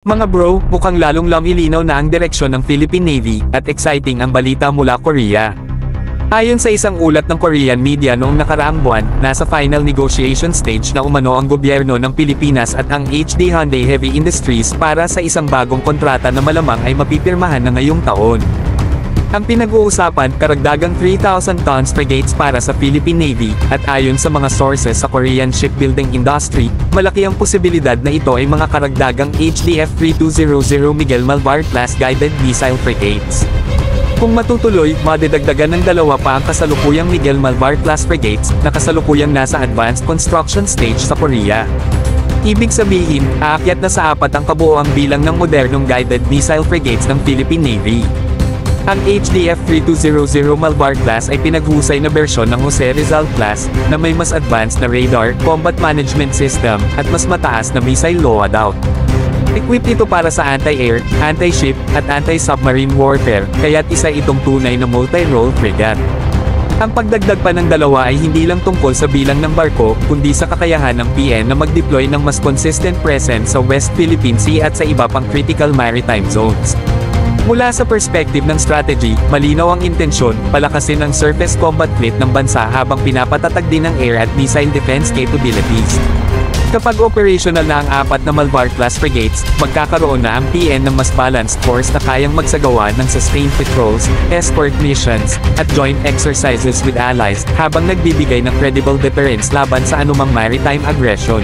Mga bro, mukhang lalong lumilinaw na ang direksyon ng Philippine Navy, at exciting ang balita mula Korea. Ayon sa isang ulat ng Korean media noong nakaraang buwan, nasa final negotiation stage na umano ang gobyerno ng Pilipinas at ang HD Hyundai Heavy Industries para sa isang bagong kontrata na malamang ay mapipirmahan na ngayong taon. Ang pinag-uusapan, karagdagang 3,000 tons frigates para sa Philippine Navy, at ayon sa mga sources sa Korean shipbuilding industry, malaki ang posibilidad na ito ay mga karagdagang HDF 3200 Miguel Malvar class guided missile frigates. Kung matutuloy, madidagdagan ng dalawa pa ang kasalukuyang Miguel Malvar class frigates, na kasalukuyang nasa advanced construction stage sa Korea. Ibig sabihin, aakyat na sa 4 ang kabuoang bilang ng modernong guided missile frigates ng Philippine Navy. Ang HDF 3200 Malvar class ay pinaghusay na bersyon ng Jose Rizal class, na may mas advanced na radar, combat management system, at mas mataas na missile loadout. Equipped ito para sa anti-air, anti-ship, at anti-submarine warfare, kaya't isa itong tunay na multi-role frigate. Ang pagdagdag pa ng dalawa ay hindi lang tungkol sa bilang ng barko, kundi sa kakayahan ng PN na mag-deploy ng mas consistent presence sa West Philippine Sea at sa iba pang critical maritime zones. Mula sa perspective ng strategy, malinaw ang intensyon, palakasin ang surface combat fleet ng bansa habang pinapatatag din ang air at missile defense capabilities. Kapag operational na ang 4 na Malvar-class frigates, magkakaroon na ang PN ng mas balanced force na kayang magsagawa ng sustained patrols, escort missions, at joint exercises with allies, habang nagbibigay ng credible deterrence laban sa anumang maritime aggression.